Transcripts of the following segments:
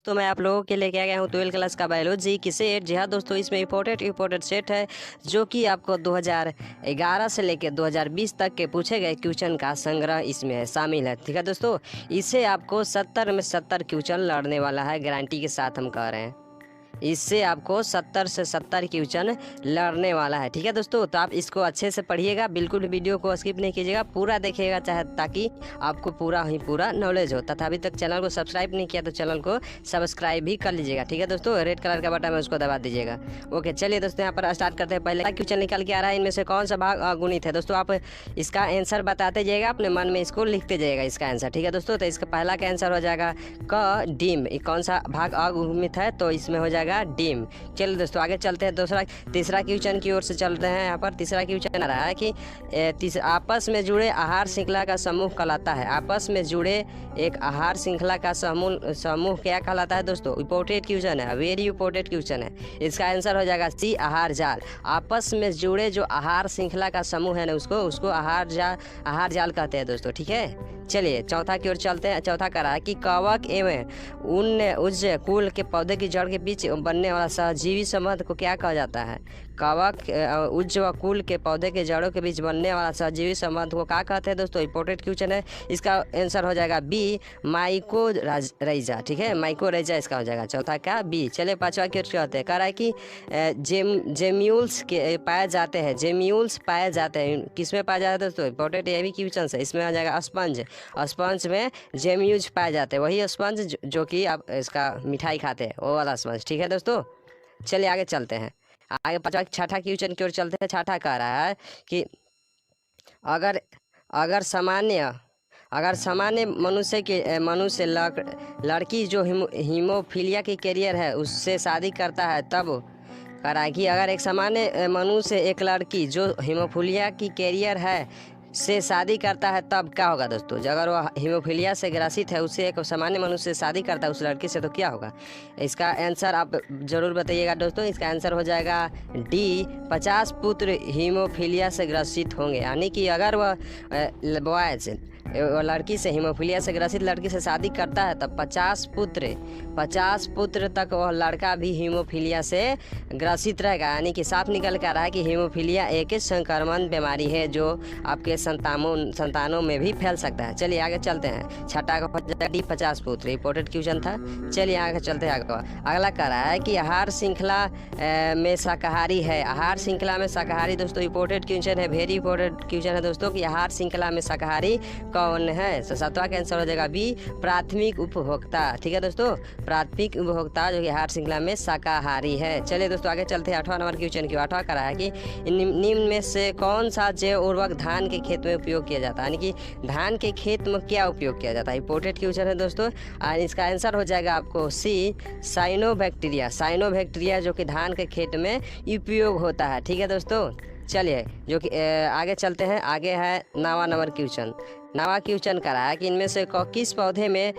तो मैं आप लोगों के लिए क्या गया हूँ 12वीं क्लास का बायोलॉजी की सेट। जी हाँ दोस्तों, इसमें इम्पोर्टेंट सेट है जो कि आपको 2011 से लेकर 2020 तक के पूछे गए क्वेश्चन का संग्रह इसमें शामिल है। ठीक है दोस्तों, इसे आपको 70 में 70 क्वेश्चन लड़ने वाला है, गारंटी के साथ हम कह रहे हैं। इससे आपको 70 से 70 क्वेश्चन लड़ने वाला है। ठीक है दोस्तों, तो आप इसको अच्छे से पढ़िएगा, बिल्कुल वीडियो को स्किप नहीं कीजिएगा, पूरा देखिएगा चाहे, ताकि आपको पूरा नॉलेज हो। तथा अभी तक चैनल को सब्सक्राइब नहीं किया तो चैनल को सब्सक्राइब भी कर लीजिएगा। ठीक है दोस्तों, रेड कलर का बटन है उसको दबा दीजिएगा। ओके, चलिए दोस्तों यहाँ पर स्टार्ट करते हैं। पहले क्वेश्चन निकल के आ रहा है, इनमें से कौन सा भाग अगुणित है। दोस्तों आप इसका आंसर बताते जाइएगा, अपने मन में इसको लिखते जाइएगा इसका आंसर। ठीक है दोस्तों, तो इसका पहला का आंसर हो जाएगा क डिम। कौन सा भाग अगुणित है, तो इसमें हो जाएगा डिम। चलिए दोस्तों आगे चलते हैं, तीसरा क्वेश्चन की ओर से चलते हैं। यहाँ पर तीसरा क्वेश्चन आ रहा है कि आपस में जुड़े आहार श्रृंखला का समूह कहलाता है। आपस में जुड़े एक आहार श्रृंखला का समूह क्या कहलाता है। दोस्तों इंपॉर्टेंट क्वेश्चन है, वेरी इंपॉर्टेंट क्वेश्चन है। इसका आंसर हो जाएगा सी, आहार जाल। आपस में जुड़े जो आहार श्रृंखला का समूह है ना, उसको आहार जाल कहते हैं दोस्तों। ठीक है, चलिए चौथा की ओर चलते हैं। चौथा कह रहा है कि कवक एवं उज कुल के पौधे की जड़ के बीच बनने वाला सहजीवी संबंध को क्या कहा जाता है। कवक उज व कुल के पौधे के जड़ों के बीच बनने वाला सहजीवी संबंध को क्या कहते हैं। दोस्तों इंपॉर्टेंट क्वेश्चन है, इसका आंसर हो जाएगा बी, माइकोराइजा। ठीक है, माइकोराइजा इसका हो जाएगा चौथा का बी। चलिए पांचवा की ओर कहते हैं, कह रहा है कि जेम्यूल्स के पाए जाते हैं। जेम्यूल्स पाए जाते हैं, किसमें पाए जाते हैं दोस्तों, इंपॉर्टेंट ये भी क्वेश्चन है। इसमें आ जाएगा स्पंज। स्पंज में जेम्यूज पाए जाते हैं, वही स्पंज जो कि आप इसका मिठाई खाते हैं, वो वाला स्पंज। ठीक है दोस्तों, चलिए आगे चलते हैं। आगे छठा क्वेश्चन की ओर चलते हैं। छठा कह रहा है कि अगर अगर सामान्य मनुष्य लड़की जो हीमोफीलिया की कैरियर है उससे शादी करता है, तब कह रहा है कि अगर एक सामान्य मनुष्य एक लड़की जो हीमोफीलिया की कैरियर है से शादी करता है, तब क्या होगा दोस्तों। अगर वो हीमोफीलिया से ग्रसित है, उससे एक सामान्य मनुष्य से शादी करता है उस लड़की से, तो क्या होगा। इसका आंसर आप जरूर बताइएगा दोस्तों। इसका आंसर हो जाएगा डी, 50 पुत्र हीमोफीलिया से ग्रसित होंगे। यानी कि अगर वह बॉयज लड़की से हीमोफीलिया से ग्रसित लड़की से शादी करता है, तब 50 पुत्र तक वह लड़का भी हीमोफीलिया से ग्रसित रहेगा। यानी कि साफ निकल कर रहा है कि हीमोफीलिया एक संक्रमण बीमारी है जो आपके संतानों में भी फैल सकता है। चलिए आगे चलते हैं। छठा का डी, 50 पुत्र, इंपॉर्टेंट क्वेश्चन था। चलिए आगे चलते हैं। अगला कह रहा है कि आहार श्रृंखला में शाकाहारी है। आहार श्रृंखला में शाकाहारी, दोस्तों इंपॉर्टेंट क्वेश्चन है, वेरी इंपॉर्टेंट क्वेश्चन है दोस्तों कि आहार श्रृंखला में शाकाहारी कौन है। तो सातवां का आंसर हो जाएगा बी, प्राथमिक उपभोक्ता। ठीक है दोस्तों, प्राथमिक उपभोक्ता जो कि आहार श्रृंखला में शाकाहारी है। चलिए दोस्तों आगे चलते हैं। 8वां नंबर क्वेश्चन की। 8वां करा है कि निम्न में से कौन सा जैव उर्वरक धान के खेत में उपयोग किया जाता है। यानी कि धान के खेत में क्या उपयोग किया जाता है, इंपॉर्टेंट क्वेश्चन है दोस्तों। और इसका आंसर हो जाएगा आपको सी, साइनोबैक्टीरिया जो कि धान के खेत में उपयोग होता है। ठीक है दोस्तों, चलिए जो कि आगे चलते हैं। आगे है 9वां नंबर क्वेश्चन। 9वां क्वेश्चन करा है कि इनमें से किस पौधे में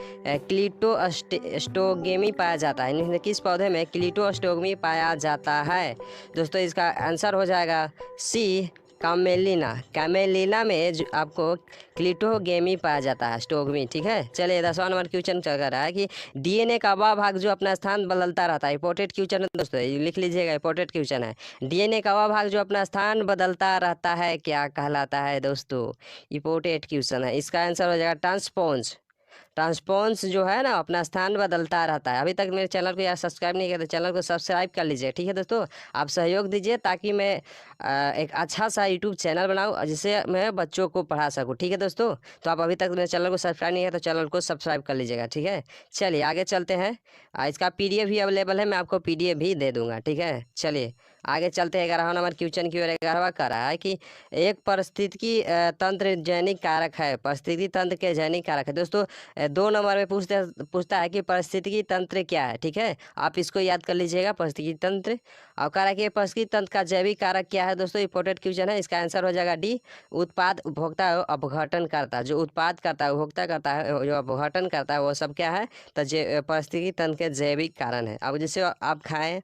क्लिटोस्टोगमी पाया जाता है। इनमें किस पौधे में क्लिटोस्टोगमी पाया जाता है। दोस्तों इसका आंसर हो जाएगा सी, कैमेलिना में आपको क्लिटोगेमी पाया जाता है, स्टोगमी। ठीक है, चलिए 10वां नंबर क्वेश्चन चल रहा है कि डीएनए का वह भाग जो अपना स्थान बदलता रहता है। इंपॉर्टेंट क्वेश्चन है दोस्तों, लिख लीजिएगा, इंपॉर्टेंट क्वेश्चन है। डीएनए का वह भाग जो अपना स्थान बदलता रहता है क्या कहलाता है दोस्तों, इंपॉर्टेंट क्वेश्चन है। इसका आंसर हो जाएगा ट्रांसपोन्स जो है ना अपना स्थान बदलता रहता है। अभी तक मेरे चैनल को यार सब्सक्राइब नहीं किया तो चैनल को सब्सक्राइब कर लीजिए। ठीक है दोस्तों, आप सहयोग दीजिए ताकि मैं एक अच्छा सा यूट्यूब चैनल बनाऊं जिससे मैं बच्चों को पढ़ा सकूं। ठीक है दोस्तों, तो आप अभी तक मेरे चैनल को सब्सक्राइब नहीं किया तो चैनल को सब्सक्राइब कर लीजिएगा। ठीक है, चलिए आगे चलते हैं। इसका PDF भी अवेलेबल है, मैं आपको PDF भी दे दूँगा। ठीक है, चलिए आगे चलते हैं। 11वां नंबर क्वेश्चन की ओर। 11वां कह रहा है कि एक पारिस्थितिकी तंत्र जैनिक कारक है। पारिस्थितिकी तंत्र के जैनिक कारक है दोस्तों। 2 नंबर में पूछता है कि पारिस्थितिकी तंत्र क्या है। ठीक है, आप इसको याद कर लीजिएगा, पारिस्थितिकी तंत्र। और कह रहा है कि पारिस्थितिकी तंत्र का जैविक कारक क्या है दोस्तों, इंपॉर्टेंट क्वेश्चन है। इसका आंसर हो जाएगा डी, उत्पाद उपभोक्ता अपघटन करता है। जो उत्पाद करता है उपभोक्ता करता है, जो अपघटन करता है वो सब क्या है, तो पारिस्थितिकी तंत्र के जैविक कारण है। अब जैसे आप खाएं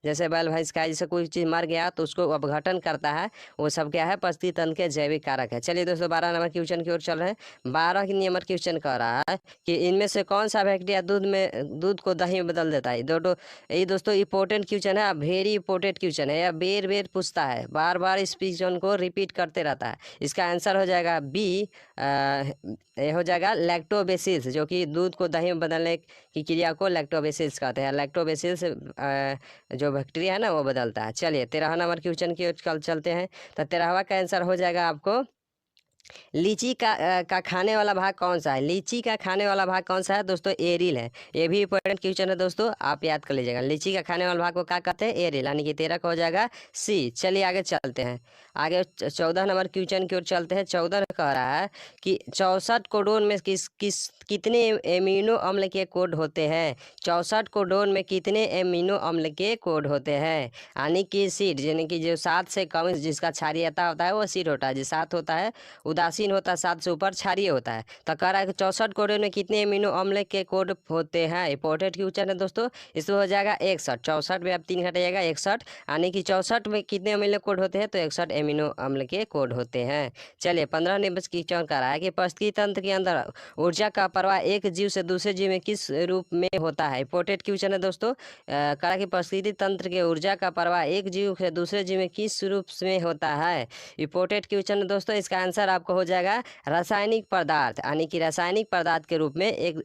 जैसे बैल भैंस का जैसे कोई चीज़ मर गया तो उसको अपघटन करता है, वो सब क्या है, परिस्थिति तंत्र के जैविक कारक है। चलिए दोस्तों 12 नंबर क्वेश्चन की ओर चल रहे हैं। 12 नंबर क्वेश्चन कह रहा है कि इनमें से कौन सा बैक्टीरिया दूध को दही में बदल देता है। ये दोस्तों इंपॉर्टेंट क्वेश्चन है, वेरी इंपॉर्टेंट क्वेश्चन है, या बेर बेर पूछता है, बार बार इस क्वेश्चन को रिपीट करते रहता है। इसका आंसर हो जाएगा बी, ये हो जाएगा लैक्टोबेसिल्स, जो कि दूध को दही में बदलने की क्रिया को लैक्टोबेसिल्स कहते हैं। लैक्टोबेसिल्स जो बैक्टीरिया है ना वो बदलता है। चलिए 13 नंबर क्वेश्चन की ओर कल चलते हैं। तो 13वां का आंसर हो जाएगा आपको लीची का खाने वाला भाग कौन सा है। लीची का खाने वाला भाग कौन सा है दोस्तों, एरिल है। ये भी इंपॉर्टेंट क्वेश्चन है दोस्तों, आप याद कर लीजिएगा। लीची का खाने वाला भाग को क्या कहते हैं, एरिल, यानी कि 13 का हो जाएगा सी। चलिए आगे चलते हैं। आगे 14 नंबर क्वेश्चन की ओर चलते हैं। 14 कह रहा है कि 64 कोडोन में कितने एमिनो अम्ल के कोड होते हैं। 64 कोडोन में कितने एमिनो अम्ल के कोड होते हैं, यानी कि सीड, यानी कि जो 7 से कम जिसका क्षारीयता होता है वो सीड होता है, जो 7 होता है उदासीन होता है, 7 से ऊपर क्षारीय होता है। तो कह रहा है कि 64 कोडोन में कितने एमिनो अम्ल के कोड होते हैं। इंपॉर्टेंट क्वेश्चन है दोस्तों, इसमें हो जाएगा 61। 64 में आप 3 घटाइएगा 61, यानी कि 64 में कितने अम्ल कोड होते हैं, तो 61 एमिनो अम्ल के कोड होते हैं। चलिए 15 नंबर क्वेश्चन कह रहा है कि पारिस्थितिकी तंत्र के अंदर ऊर्जा का प्रवाह एक जीव से दूसरे जीव में किस रूप में होता है। इंपॉर्टेंट क्वेश्चन है दोस्तों, कह रहा है कि पारिस्थितिकी तंत्र के ऊर्जा का प्रवाह एक जीव से दूसरे जीव में किस रूप में होता है। इंपॉर्टेंट क्वेश्चन है दोस्तों, इसका आंसर आपको हो जाएगा रासायनिक पदार्थ, यानी कि रासायनिक पदार्थ के रूप में एक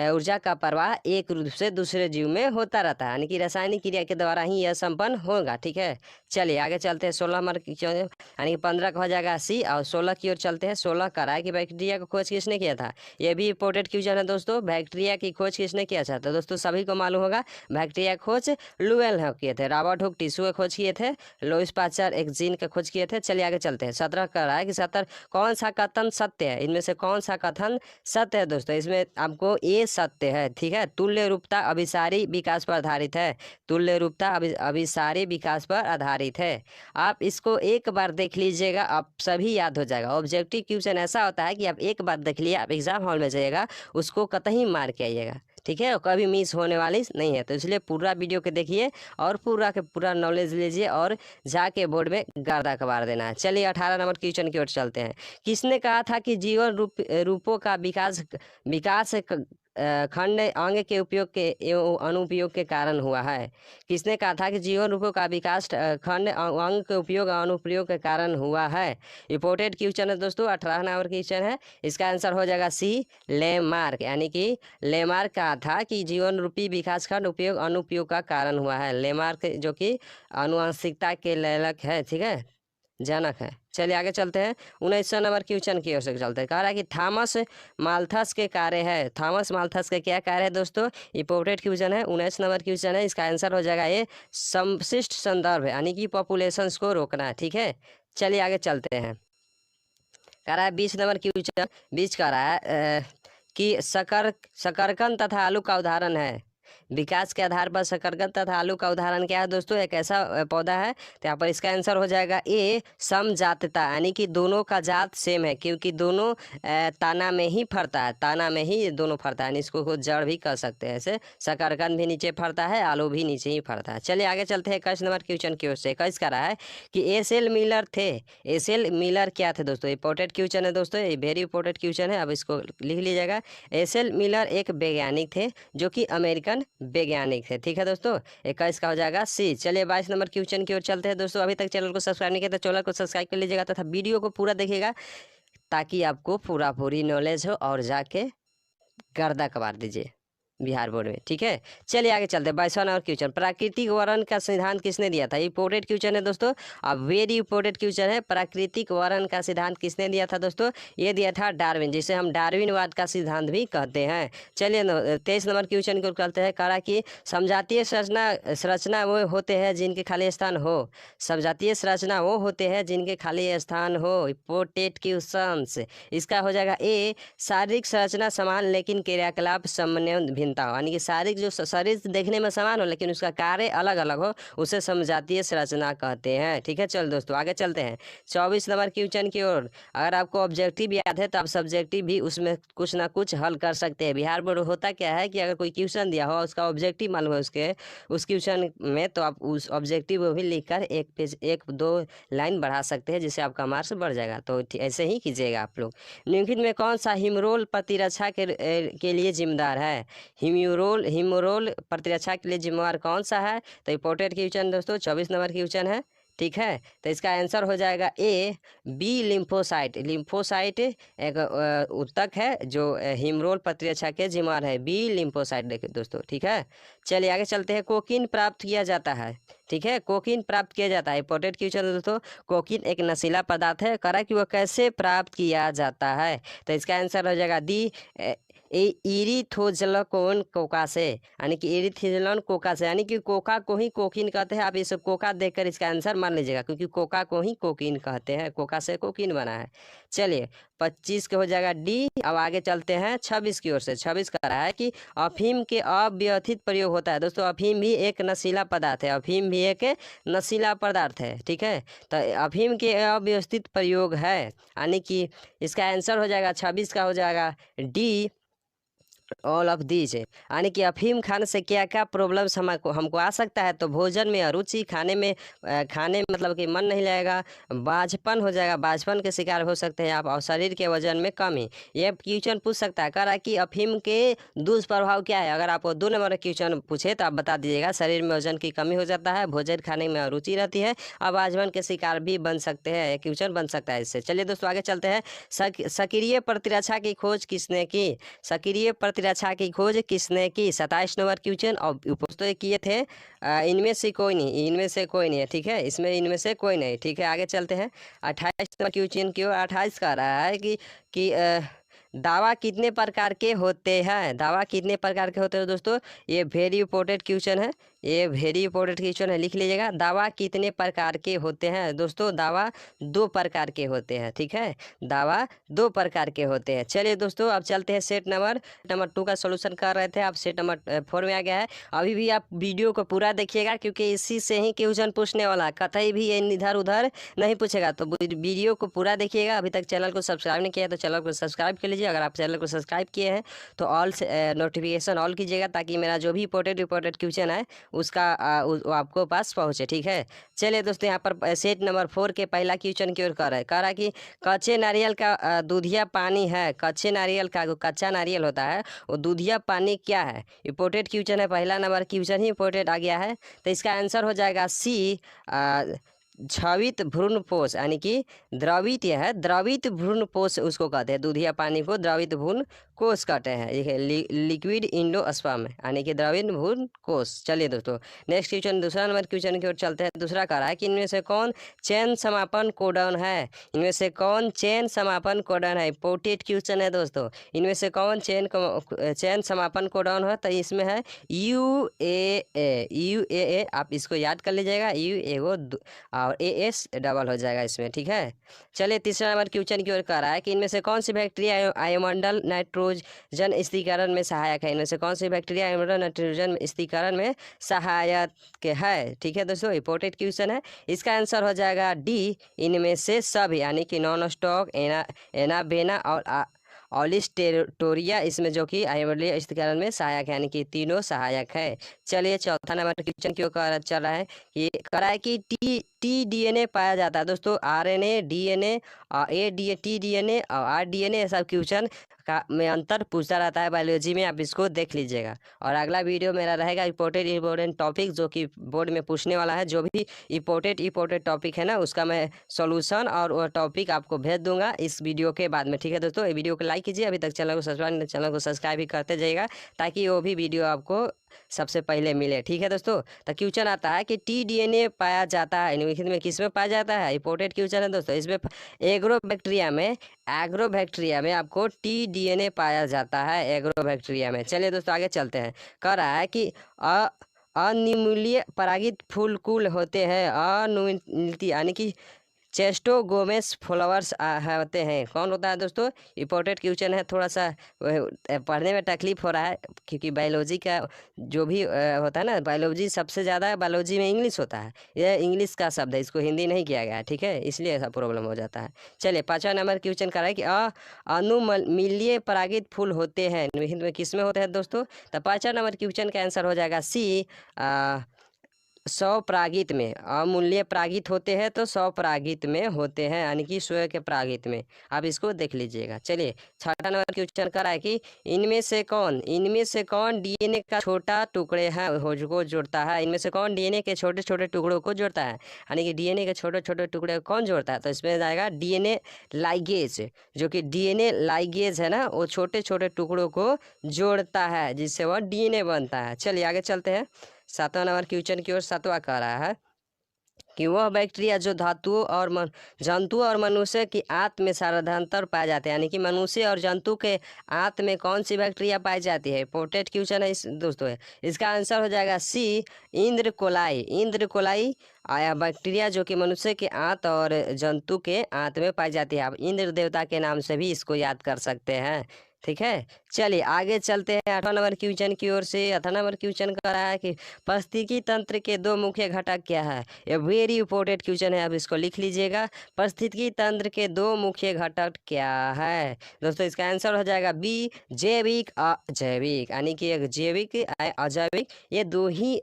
ऊर्जा का प्रवाह एक रूप से दूसरे जीव में होता रहता है, यानी कि रासायनिक क्रिया के द्वारा ही यह संपन्न होगा। ठीक है, चलिए आगे चलते हैं। 16 नंबर यानी कि 15 का हो जाएगा सी, और 16 की ओर चलते हैं। 16 कह रहा है कि बैक्टीरिया की खोज किसने किया था। यह भी इंपॉर्टेंट क्वेश्चन है दोस्तों, बैक्टीरिया की खोज किसने किया था। तो दोस्तों सभी को मालूम होगा, बैक्टीरिया की खोज लुएल किए थे। रॉबर्ट हुक टिश्यू की खोज किए थे। लुईस पाश्चर एक जीन का खोज किए थे। चलिए आगे चलते हैं। 17 कह रहा है कि 17 कौन सा कथन सत्य है। इनमें से कौन सा कथन सत्य है दोस्तों, इसमें आपको ए सत्य है। ठीक है, तुल्य रूपता अभिसारी विकास पर आधारित है। तुल्य रूपता अभिसारी विकास पर आधारित है। आप इसको एक बार देख लीजिएगा, आप सभी याद हो जाएगा। ऑब्जेक्टिव क्वेश्चन ऐसा होता है कि आप एक बार देख लिए, आप एग्जाम हॉल में जाइएगा, उसको कतई मार के आइएगा। ठीक है, कभी मिस होने वाली नहीं है। तो इसलिए पूरा वीडियो के देखिए और पूरा के पूरा नॉलेज लीजिए और जाके बोर्ड में गर्दा कबार देना है। चलिए 18 नंबर क्वेश्चन की ओर चलते हैं। किसने कहा था कि जीवन रूपों का विकास खंड अंग के उपयोग के एवं अनुपयोग के कारण हुआ है। किसने कहा था कि जीवन रूपों का विकास खंड अंग के उपयोग और अनुप्रयोग के कारण हुआ है। इंपॉर्टेंट क्वेश्चन है दोस्तों, 18 नंबर क्वेश्चन है। इसका आंसर हो जाएगा सी, लेमार्क, यानी कि लेमार्क कहा था कि जीवन रूपी विकास खंड उपयोग अनुपयोग का कारण हुआ है। लेमार्क जो कि आनुवंशिकता के लेखक है, ठीक है, जनक है। चलिए आगे चलते हैं। 19 नंबर क्वेश्चन की ओर से चलते हैं। कह रहा है कि थॉमस माल्थस के कार्य है। थॉमस माल्थस के क्या कार्य है दोस्तों, इंपॉर्टेंट क्वेश्चन है। 19 नंबर क्वेश्चन है। इसका आंसर हो जाएगा ये समशिष्ट संदर्भ, यानी कि पॉपुलेशन को रोकना है। ठीक है, चलिए आगे चलते हैं। कह रहा है 20 नंबर क्वेश्चन, 20 कह रहा है कि शकरकंद तथा आलू का उदाहरण है। विकास के आधार पर शकरकंद तथा आलू का उदाहरण क्या है दोस्तों, एक ऐसा पौधा है। तो यहाँ पर इसका आंसर हो जाएगा ए, समजातता, यानी कि दोनों का जात सेम है, क्योंकि दोनों ताना में ही फरता है, ताना में ही दोनों फरता है। इसको खुद जड़ भी कर सकते हैं। ऐसे शकरकंद भी नीचे फरता है, आलू भी नीचे ही फरता है। चलिए आगे चलते हैं। 21 नंबर क्वेश्चन की ओर से 21 का रहा है कि एस.एल. मिलर थे। एस.एल. मिलर क्या थे दोस्तों, इंपॉर्टेंट क्वेश्चन है दोस्तों, ये वेरी इंपॉर्टेंट क्वेश्चन है। अब इसको लिख लीजिएगा। एस.एल. मिलर एक वैज्ञानिक थे जो कि अमेरिकन वैज्ञानिक थे। ठीक है दोस्तों, 21 का हो जाएगा सी। चलिए 22 नंबर क्वेश्चन की ओर चलते हैं दोस्तों। अभी तक चैनल को सब्सक्राइब नहीं किया तो चैनल को सब्सक्राइब कर लीजिएगा तथा वीडियो को पूरा देखिएगा, ताकि आपको पूरी नॉलेज हो और जाके गर्दा कबार दीजिए बिहार बोर्ड में। ठीक है, चलिए आगे चलते हैं। 22वां नंबर क्वेश्चन, प्राकृतिक वर्ण का सिद्धांत किसने दिया था। इंपॉर्टेंट क्वेश्चन है दोस्तों, अब वेरी इंपॉर्टेंट क्वेश्चन है। प्राकृतिक वर्ण का सिद्धांत किसने दिया था दोस्तों, ये दिया था डार्विन, जिसे हम डार्विनवाद का सिद्धांत भी कहते हैं। चलिए 23 नंबर क्वेश्चन को करते हैं। कहा कि समजातीय संरचना वो होते हैं जिनके खाली स्थान हो। समजातीय संरचना वो होते हैं जिनके खाली स्थान हो। इंपॉर्टेंट क्वेश्चन, इसका हो जाएगा ए, शारीरिक संरचना समान लेकिन क्रियाकलाप समन्वय भिन्नता हो, यानी कि शारीरिक जो शरीर देखने में समान हो लेकिन उसका कार्य अलग अलग हो, उसे समजातीय संरचना कहते हैं। ठीक है, चल दोस्तों आगे चलते हैं 24 नंबर क्वेश्चन की ओर। अगर आपको ऑब्जेक्टिव याद है तो आप सब्जेक्टिव भी उसमें कुछ ना कुछ हल कर सकते हैं। बिहार बोर्ड होता क्या है कि अगर कोई क्वेश्चन दिया हो उसका ऑब्जेक्टिव मालूम है उसके उस क्वेश्चन में, तो आप उस ऑब्जेक्टिव को भी लिखकर एक पेज 1-2 लाइन बढ़ा सकते हैं, जिससे आपका मार्क्स बढ़ जाएगा। तो ऐसे ही कीजिएगा आप लोग। निम्नलिखित में कौन सा हिमरोल प्रतिरक्षा के लिए जिम्मेदार है? हिमरोल प्रतिरक्षा के लिए जिम्मेवार कौन सा है? तो इंपॉर्टेंट क्वेश्चन दोस्तों 24 नंबर क्वेश्चन है। ठीक है, तो इसका आंसर हो जाएगा ए बी लिम्फोसाइट। लिम्फोसाइट एक उत्तक है जो हिमरोल प्रतिरक्षा के जिम्मेवार है, बी लिम्फोसाइट। देखिए दोस्तों, ठीक है, चलिए आगे चलते हैं। कोकीन प्राप्त किया जाता है, ठीक है, कोकीन प्राप्त किया जाता है। इंपॉर्टेंट क्वेश्चन दोस्तों, कोकीन एक नशीला पदार्थ है, करा कि वह कैसे प्राप्त किया जाता है? तो इसका आंसर हो जाएगा दी इरिथोजलकोन कोका से, यानी कि इरिथोजलन कोका से, यानी कि कोका को ही कोकीन कहते हैं। आप इसे कोका देखकर इसका आंसर मान लीजिएगा, क्योंकि कोका को ही कोकीन कहते हैं, कोका से कोकीन बना है। चलिए 25 के हो जाएगा डी। अब आगे चलते हैं 26 की ओर से। 26 कह रहा है कि अफीम के अव्यवस्थित प्रयोग होता है। दोस्तों अफीम भी एक नशीला पदार्थ है, अफीम भी एक नशीला पदार्थ है। ठीक है, तो अफीम के अव्यवस्थित प्रयोग है, यानी कि इसका आंसर हो जाएगा 26 का हो जाएगा डी ऑल ऑफ दीज है। यानी कि अफीम खाने से क्या क्या प्रॉब्लम्स हमको आ सकता है? तो भोजन में अरुचि, खाने मतलब कि मन नहीं लगेगा, बाझपन हो जाएगा, बाझपन के शिकार हो सकते हैं आप, और शरीर के वजन में कमी। ये क्वेश्चन पूछ सकता है, कह रहा है कि अफीम के दुष्प्रभाव क्या है? अगर आपको 2 नंबर क्वेश्चन पूछे तो आप बता दीजिएगा। शरीर में वजन की कमी हो जाता है, भोजन खाने में अरुचि रहती है, और बाझपन के शिकार भी बन सकते हैं। एक क्वेश्चन बन सकता है इससे। चलिए दोस्तों आगे चलते हैं। सक्रिय प्रतिरक्षा की खोज किसने की? सक्रिय प्रतिरक्षा की खोज किसने की? 27 नंबर क्वेश्चन। और पुस्तक किए थे इनमें से कोई नहीं, इनमें से कोई नहीं है। ठीक है, इसमें इनमें से कोई नहीं। ठीक है, आगे चलते हैं 28 नंबर क्वेश्चन की ओर। 28 का रहा है कि दावा कितने प्रकार के होते हैं? दावा कितने प्रकार के होते हैं दोस्तों? ये वेरी इंपॉर्टेंट क्वेश्चन है, ये वेरी इंपॉर्टेंट क्वेश्चन है, लिख लीजिएगा। दावा कितने प्रकार के होते हैं दोस्तों? दावा 2 प्रकार के होते हैं। ठीक है, दावा 2 प्रकार के होते हैं। चलिए दोस्तों अब चलते हैं सेट नंबर 2 का सॉल्यूशन कर रहे थे, आप सेट नंबर 4 में आ गया है। अभी भी आप वीडियो को पूरा देखिएगा, क्योंकि इसी से ही क्वेश्चन पूछने वाला, कतई भी इधर उधर नहीं पूछेगा। तो वीडियो को पूरा देखिएगा। अभी तक चैनल को सब्सक्राइब नहीं किया तो चैनल को सब्सक्राइब कर लीजिए। अगर आप चैनल को सब्सक्राइब किए हैं तो ऑल नोटिफिकेशन ऑल कीजिएगा, ताकि मेरा जो भी इंपॉर्टेंट क्वेश्चन है उसका वो आपको पास पहुँचे। ठीक है, चलिए दोस्तों यहाँ पर सेट नंबर 4 के पहला क्वेश्चन की ओर कह रहा है कि कच्चे नारियल का दूधिया पानी है। कच्चे नारियल का, कच्चा नारियल होता है, वो दूधिया पानी क्या है? इंपॉर्टेंट क्वेश्चन है, पहला नंबर क्वेश्चन ही इंपॉर्टेंट आ गया है। तो इसका आंसर हो जाएगा सी द्रवित भ्रूणपोष, यानी कि द्रवित, यह है द्रवित भ्रूणपोष उसको कहते हैं। दूधिया पानी को द्रवित भ्रूण कोष कहते हैं। ये लिक्विड इंडोस्पर्म, यानी कि द्रवित भ्रूण कोष। चलिए दोस्तों नेक्स्ट क्वेश्चन, दूसरा नंबर क्वेश्चन की ओर चलते हैं। दूसरा कह रहा है कि इनमें से कौन चेन समापन कोडन है? इनमें से कौन चेन समापन कोडन है? इंपॉर्टेंट क्वेश्चन है दोस्तों। इनमें से कौन चेन समापन कोडन है? तो इसमें है UAA। UAA आप इसको याद कर लीजिएगा, UA और AS डबल हो जाएगा इसमें। ठीक है, चलिए तीसरा नंबर क्वेश्चन की ओर कह रहा है कि इनमें से कौन सी बैक्टीरिया वायुमंडल नाइट्रोजन स्थिरीकरण में सहायक है? इनमें से कौन सी बैक्टीरिया वायुमंडल नाइट्रोजन स्थिरीकरण में सहायक है? ठीक है दोस्तों, इंपॉर्टेंट क्वेश्चन है। इसका आंसर हो जाएगा डी इनमें से सब, यानी कि नॉन स्टॉक, एनाबेना और ऑलिस्टेरिया, इसमें जो कि वायुमंडलीय स्थिरीकरण में सहायक है, यानी कि तीनों सहायक है। चलिए चौथा नंबर क्वेश्चन क्यों चल रहा है, ये कह रहा है कि टीडीएनए पाया जाता है दोस्तों। RNA, DNA और टीडीएनए और RDNA सब क्वेश्चन का में अंतर पूछता रहता है बायोलॉजी में, आप इसको देख लीजिएगा। और अगला वीडियो मेरा रहेगा इंपॉर्टेंट टॉपिक, जो कि बोर्ड में पूछने वाला है। जो भी इंपॉर्टेंट टॉपिक है ना, उसका मैं सॉल्यूशन और वो टॉपिक आपको भेज दूंगा इस वीडियो के बाद में। ठीक है दोस्तों, ये वीडियो को लाइक कीजिए, अभी तक चैनल को सब्सक्राइब भी करते जाइएगा, ताकि वो भी वीडियो आपको सबसे पहले मिले। ठीक है दोस्तों, तो क्वेश्चन आता है कि टीडीएनए पाया जाता है निम्नलिखित में किस में पाया जाता है? इंपॉर्टेंट क्वेश्चन है दोस्तों। इसमें एग्रोबैक्टीरिया में आपको टीडीएनए पाया जाता है, एग्रोबैक्टीरिया में। चलिए दोस्तों आगे चलते हैं। कह रहा है कि अनिमूल्य परागित फूलकुल होते हैं, यानी कि चेस्टोगोमेस फ्लावर्स होते हैं। कौन होता है दोस्तों? इंपॉर्टेंट क्वेश्चन है, थोड़ा सा पढ़ने में तकलीफ हो रहा है क्योंकि बायोलॉजी का जो भी होता है ना, बायोलॉजी सबसे ज़्यादा बायोलॉजी में इंग्लिश होता है, यह इंग्लिश का शब्द है, इसको हिंदी नहीं किया गया है, ठीक है, इसलिए ऐसा प्रॉब्लम हो जाता है। चलिए 5वां नंबर क्वेश्चन कर रहा है कि अनुममीलिय परागित फूल होते हैं हिंद में किस में होते हैं दोस्तों? तो 5वां नंबर क्वेश्चन का आंसर हो जाएगा सी, स्वपरागित में। अमूल्य परागित होते हैं तो स्वपरागित में होते हैं, यानी कि स्वयं के परागित में। आप इसको देख लीजिएगा। चलिए 6वां नंबर क्वेश्चन कर रहा है कि इनमें से कौन डीएनए का छोटा टुकड़े हैं को जोड़ता है? इनमें से कौन डीएनए के छोटे छोटे टुकड़ों को जोड़ता है, यानी कि डीएनए के छोटे छोटे टुकड़े कौन जोड़ता है? तो इसमें जाएगा डीएनए लाइगेज, जो कि डीएनए लाइगेज है ना, वो छोटे छोटे टुकड़ों को जोड़ता है जिससे वह डीएनए बनता है। चलिए आगे चलते हैं 7वां नंबर क्वेश्चन की ओर। 7वां कह रहा है कि वह बैक्टीरिया जो धातुओं और जंतु और मनुष्य की आंत में साधारणतः पाए जाते हैं, यानी कि मनुष्य और जंतु के आंत में कौन सी बैक्टीरिया पाई जाती है? इंपॉर्टेंट क्वेश्चन है इस दोस्तों है। इसका आंसर हो जाएगा सी, इंद्र कोलाई आया बैक्टीरिया जो कि मनुष्य के आंत और जंतु के आंत में पाई जाती है। आप इंद्र देवता के नाम से भी इसको याद कर सकते हैं, ठीक है। चलिए आगे चलते हैं 8वां नंबर क्वेश्चन की ओर से। 8वां नंबर क्वेश्चन कर रहा है कि पारिस्थितिकी तंत्र के दो मुख्य घटक क्या है? ये वेरी इंपॉर्टेंट क्वेश्चन है, आप इसको लिख लीजिएगा। पारिस्थितिकी तंत्र के दो मुख्य घटक क्या है दोस्तों? इसका आंसर हो जाएगा बी, जैविक अजैविक, यानी कि एक जैविक अजैविक, ये दो ही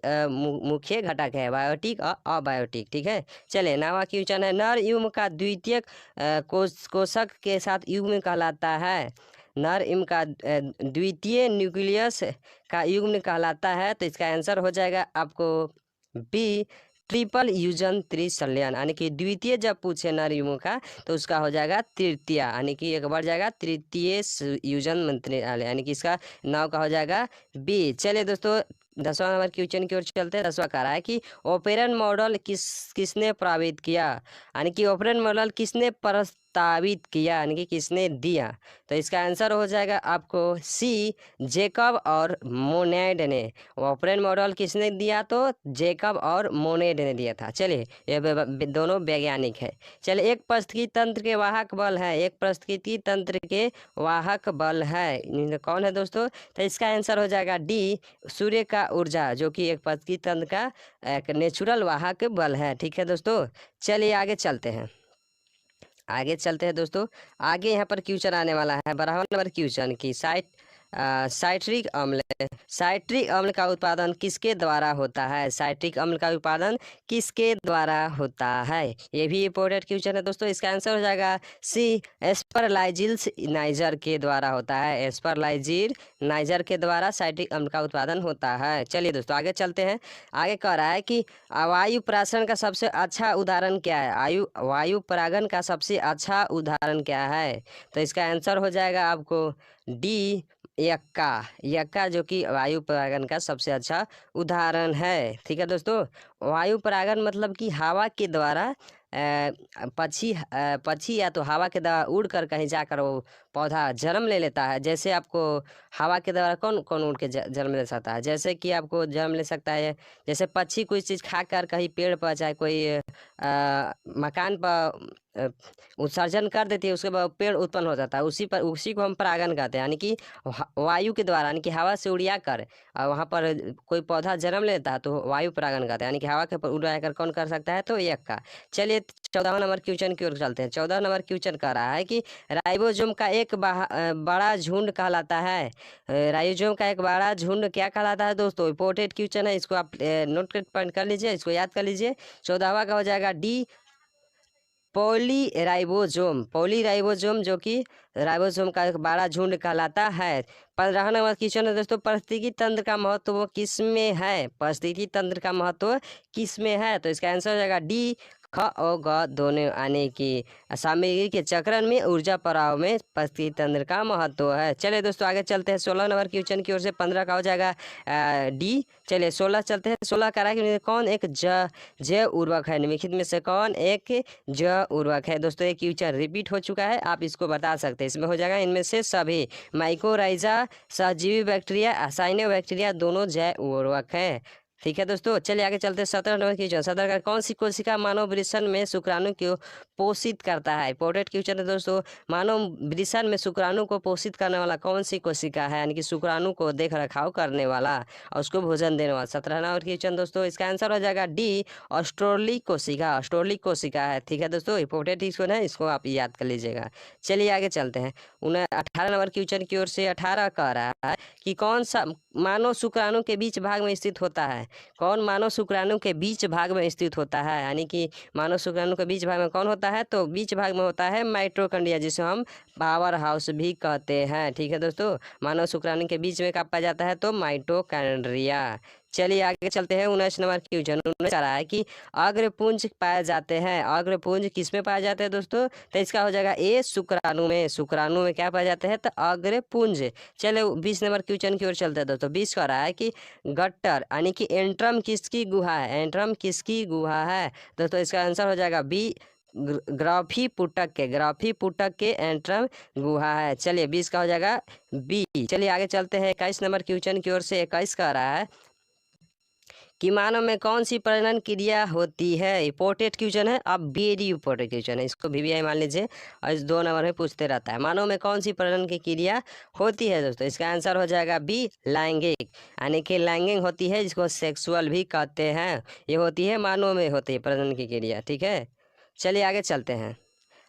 मुख्य घटक है, बायोटिक और अबायोटिक, ठीक है। चलिए 9वां क्वेश्चन है, नर युग्म का द्वितीयक कोशक के साथ युग्म कहलाता है। नर युग्म का द्वितीय न्यूक्लियस का युग्म कहलाता है। तो इसका आंसर हो जाएगा आपको बी, ट्रिपल यूजन त्रिसंलयन, यानी कि द्वितीय जब पूछे नर युग्म का तो उसका हो जाएगा तृतीय, यानी कि एक बढ़ जाएगा तृतीय यूजन मंत्रालय, यानी कि इसका 9 का हो जाएगा बी। चलिए दोस्तों 10वां नंबर क्वेश्चन की ओर चलते हैं। 10वां कह रहा है कि ऑपरेशन मॉडल किसने प्रस्तावित किया, यानी कि ऑपरेशन मॉडल किसने प्रस्तावित किया, यानी कि किसने दिया? तो इसका आंसर हो जाएगा आपको सी, जेकब और मोनेड ने। ऑपरेशन मॉडल किसने दिया? तो जेकब और मोनेड ने दिया था। चलिए ये दोनों वैज्ञानिक है। चलिए एक पारिस्थितिकी तंत्र के वाहक बल है, एक पारिस्थितिकी तंत्र के वाहक बल है, कौन है दोस्तों? तो इसका आंसर हो जाएगा डी, सूर्य का ऊर्जा, जो कि एक पारिस्थितिकी तंत्र का एक नेचुरल वाहक बल है, ठीक है दोस्तों। चलिए आगे चलते हैं दोस्तों। आगे यहाँ पर क्वेश्चन आने वाला है 12वां नंबर क्वेश्चन की साइट्रिक अम्ल का उत्पादन किसके द्वारा होता है? साइट्रिक अम्ल का उत्पादन किसके द्वारा होता है? ये भी इंपॉर्टेंट क्वेश्चन है दोस्तों। इसका आंसर हो जाएगा सी, एस्परलाइजिल्स नाइजर के द्वारा होता है। एस्परलाइजिल नाइजर के द्वारा साइट्रिक अम्ल का उत्पादन होता है। चलिए दोस्तों आगे चलते हैं। आगे कह रहा है कि वायु परागण का सबसे अच्छा उदाहरण क्या है? वायु परागण का सबसे अच्छा उदाहरण क्या है? तो इसका आंसर हो जाएगा आपको डी, यक्का, जो कि वायु परागण का सबसे अच्छा उदाहरण है, ठीक है दोस्तों। वायु परागण मतलब कि हवा के द्वारा पक्षी या तो हवा के द्वारा उड़कर कहीं जाकर वो पौधा जन्म ले लेता है। जैसे आपको हवा के द्वारा कौन कौन उड़ के जन्म ले सकता है? जैसे कि आपको जन्म ले सकता है, जैसे पक्षी कोई चीज़ खाकर कहीं पेड़ पर चाहे कोई मकान पर उत्सर्जन कर देती है, उसके बाद पेड़ उत्पन्न हो जाता है, उसी को हम परागण कहते हैं, यानी कि वायु के द्वारा, यानी कि हवा से उड़िया कर वहाँ पर कोई पौधा जन्म लेता है तो वायु परागण कहते हैं, यानी कि हवा के उड़ाया कर कौन कर सकता है? तो यक्का। चलिए 14वां नंबर क्वेश्चन की ओर चलते हैं। 14वां नंबर क्वेश्चन कह रहा है कि राइबोसोम का एक बड़ा झुंड कहलाता है। राइबोसोम का एक बड़ा झुंड क्या कहलाता है दोस्तों? इंपॉर्टेंट क्वेश्चन है, इसको आप नोट कर लीजिए, इसको याद कर लीजिए। 14वां का हो जाएगा डी, पॉलीराइबोसोम, जो कि राइबोसोम का एक बड़ा झुंड कहलाता है। 15वां नंबर क्वेश्चन है दोस्तों, पारिस्थितिकी तंत्र का महत्व किस में है? पारिस्थितिकी तंत्र का महत्व किस में है? तो इसका आंसर हो जाएगा डी, ख और ग दोनों, यानी कि सामग्री के चक्रण में ऊर्जा प्रवाह में पारिस्थितिकी तंत्र का महत्व है। चलिए दोस्तों आगे चलते हैं 16 नंबर क्वेश्चन की ओर से। 15 का हो जाएगा डी। चलिए 16 चलते हैं। 16 कह रहा है कि कौन एक जैव उर्वरक है? निम्नलिखित में से कौन एक जैव उर्वरक है? दोस्तों ये क्वेश्चन रिपीट हो चुका है, आप इसको बता सकते हैं। इसमें हो जाएगा इनमें से सभी, माइकोराइजा, सहजीवी बैक्टीरिया, साइनो बैक्टीरिया दोनों जैव उर्वरक हैं। ठीक है दोस्तों, चलिए आगे चलते हैं। 17 नंबर क्वेश्चन, 17 का कौन सी कोशिका मानव वृषण में शुक्राणु को पोषित करता है? इंपॉर्टेंट क्वेश्चन है दोस्तों। मानव वृषण में शुक्राणु को पोषित करने वाला कौन सी कोशिका है, यानी कि शुक्राणु को देख रखाव करने वाला और उसको भोजन देने वाला। 17 नंबर क्वेश्चन दोस्तों, इसका आंसर हो जाएगा डी, ऑस्ट्रोलिक कोशिका। ऑस्ट्रोलिक कोशिका है। ठीक है दोस्तों, इंपॉर्टेंट क्वेश्चन है, इसको आप याद कर लीजिएगा। चलिए आगे चलते हैं। 18 नंबर क्वेश्चन की ओर से 18 कह रहा है कि कौन सा मानव शुक्राणु के बीच भाग में स्थित होता है? कौन मानव शुक्राणु के बीच भाग में स्थित होता है, यानी कि मानव शुक्राणु के बीच भाग में कौन होता है? तो बीच भाग में होता है माइटोकॉन्ड्रिया, जिसे हम पावर हाउस भी कहते हैं। ठीक है दोस्तों, मानव शुक्राणु के बीच में कब पाया जाता है? तो माइटोकॉन्ड्रिया। चलिए आगे चलते हैं। 19 नंबर क्वेश्चन 19 कह रहा है कि अग्रपुंज पाए जाते हैं। अग्रपुंज किस में पाए जाते हैं दोस्तों? तो इसका हो जाएगा ए, शुक्राणु में। शुक्राणु में क्या पाए जाते हैं? तो अग्रपुंज। चलो 20 नंबर क्वेश्चन की ओर चलते हैं दोस्तों। 20 कह रहा है कि गट्टर यानी कि एंट्रम किसकी गुहा है? एंट्रम किसकी गुहा है दोस्तों? इसका आंसर हो जाएगा बी, ग्राफी पुटक के। ग्राफी पुटक के एंट्रम गुहा है। चलिए 20 का हो जाएगा बी। चलिए आगे चलते हैं। 21 नंबर क्वेश्चन की ओर से 21 कह रहा है कि मानव में कौन सी प्रजनन क्रिया होती है? इंपॉर्टेंट क्वेश्चन है, अब वेरी इंपॉर्टेंट क्वेश्चन है, इसको VVI मान लीजिए और इस 2 नंबर में पूछते रहता है। मानव में कौन सी प्रजनन की क्रिया होती है दोस्तों? इसका आंसर हो जाएगा बी, लैंगिक। यानी कि लैंगिक होती है, जिसको सेक्सुअल भी कहते हैं। ये होती है मानव में होती है प्रजनन की क्रिया। ठीक है, चलिए आगे चलते हैं।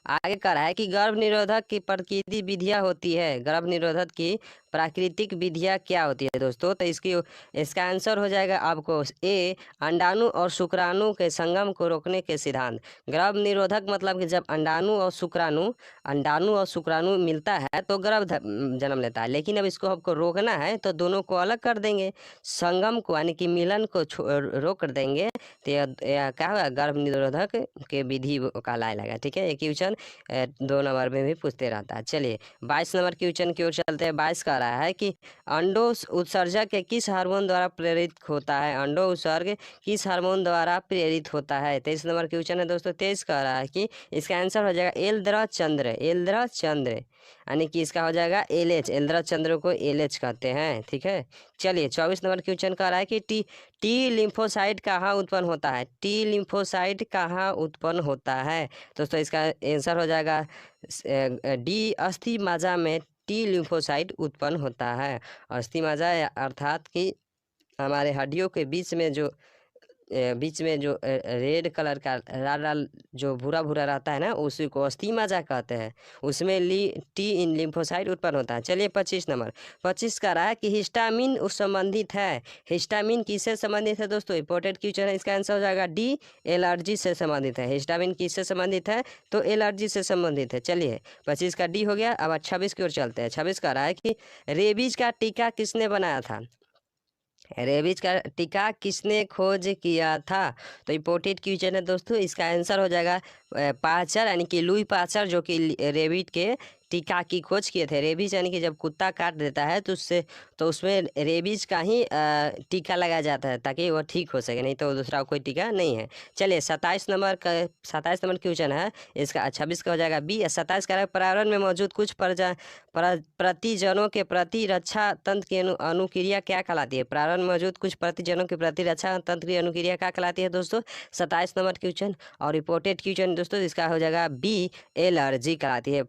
आगे कह रहा है कि गर्भ निरोधक की प्राकृतिक विधियाँ होती है। गर्भ निरोधक की प्राकृतिक विधियाँ क्या होती है दोस्तों? तो इसका आंसर हो जाएगा आपको ए, अंडाणु और शुक्राणु के संगम को रोकने के सिद्धांत। गर्भ निरोधक मतलब कि जब अंडाणु और शुक्राणु मिलता है तो गर्भ जन्म लेता है। लेकिन अब इसको आपको रोकना है तो दोनों को अलग कर देंगे, संगम को यानी कि मिलन को रोक देंगे, तो क्या होगा? गर्भ निरोधक के विधि कहलाए लगा। ठीक है, ये क्वेश्चन 2 नंबर में भी पूछते रहता है। चलिए 22 नंबर क्वेश्चन की ओर चलते हैं। 22 का रहा है कि अंडो उत्सर्जक के किस हार्मोन द्वारा प्रेरित होता है? अंडो उत्सर्ग किस हार्मोन द्वारा प्रेरित होता है? 23 नंबर क्वेश्चन है दोस्तों। 23 का रहा है कि इसका आंसर हो जाएगा एलद्रा चंद्र। एलद्रा चंद्र यानी कि इसका हो जाएगा LH। एलद्रा चंद्र को LH कहते हैं। ठीक है, चलिए 24 नंबर क्वेश्चन का रहा है कि टी लिम्फोसाइट कहाँ उत्पन्न होता है? टी लिम्फोसाइट कहाँ उत्पन्न होता है दोस्तों? इसका आंसर हो जाएगा डी, अस्थि मज्जा में टी लिम्फोसाइट उत्पन्न होता है। अस्थि मज्जा अर्थात कि हमारे हड्डियों के बीच में जो रेड कलर का लाल लाल जो भूरा भूरा रहता है ना, उसी को अस्थि मज्जा कहते हैं। उसमें टी इन लिम्फोसाइट उत्पन्न होता है। चलिए 25 नंबर 25 का रहा है कि हिस्टामिन उस संबंधित है। हिस्टामिन किससे संबंधित है दोस्तों? इंपॉर्टेंट क्वेश्चन है, इसका आंसर हो जाएगा डी, एलर्जी से संबंधित है। हिस्टामिन किससे संबंधित है? तो एलर्जी से संबंधित है। चलिए 25 का डी हो गया। अब 26 की ओर चलते हैं। 26 का रहा है कि रेबीज का टीका किसने बनाया था? रेबीज का टीका किसने खोज किया था? तो इंपॉर्टेंट क्वेश्चन है दोस्तों। इसका आंसर हो जाएगा पाश्चर, यानी कि लुई पाश्चर, जो कि रेबीज के टीका की खोज किए थे। रेबीज यानी कि जब कुत्ता काट देता है तो उसमें रेबीज का ही टीका लगाया जाता है ताकि वो ठीक हो सके, नहीं तो दूसरा कोई टीका नहीं है। चलिए 27 नंबर क्वेश्चन है इसका। 26 का हो जाएगा बी। 27 का पर्यावरण में मौजूद कुछ प्रतिजनों के प्रति रक्षा तंत्र की अनुक्रिया क्या कहलाती है? पर्यावरण में मौजूद कुछ प्रतिजनों के प्रति रक्षा तंत्र की अनुक्रिया क्या कहलाती है दोस्तों? 27 नंबर क्वेश्चन। और रिपोर्टेड क्वेश्चन दोस्तों, इसका हो जाएगा बी, एलर्जी कहलाती है।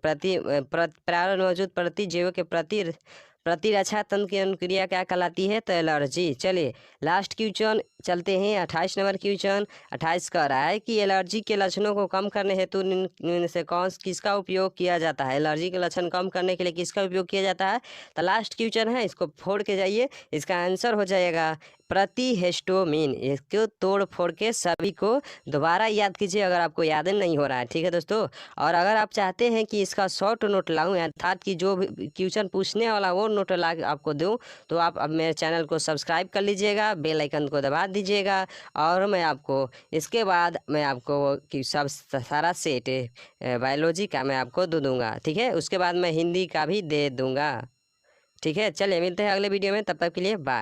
पर्यावरण में मौजूद प्रतिजीवों के प्रतिरक्षा तंत्र की अनुक्रिया क्या कहलाती है? तो एलर्जी। चलिए लास्ट क्वेश्चन चलते हैं। 28 नंबर क्वेश्चन 28 कह रहा है कि एलर्जी के लक्षणों को कम करने हेतु निम्न से किसका उपयोग किया जाता है? एलर्जी के लक्षण कम करने के लिए किसका उपयोग किया जाता है? तो लास्ट क्वेश्चन है, इसको फोड़ के जाइए। इसका आंसर हो जाएगा प्रतिहिस्टोमिन। इसको तोड़ फोड़ के सभी को दोबारा याद कीजिए अगर आपको याद नहीं हो रहा है। ठीक है दोस्तों, और अगर आप चाहते हैं कि इसका शॉर्ट नोट लाऊं, अर्थात कि जो भी क्वेश्चन पूछने वाला वो नोट ला आपको दूं, तो आप अब मेरे चैनल को सब्सक्राइब कर लीजिएगा, बेल आइकन को दबा दीजिएगा, और मैं आपको इसके बाद मैं आपको कि सब सारा सेट बायोलॉजी का मैं आपको दे दूँगा। ठीक है, उसके बाद मैं हिंदी का भी दे दूँगा। ठीक है, चलिए मिलते हैं अगले वीडियो में, तब तक के लिए बाय।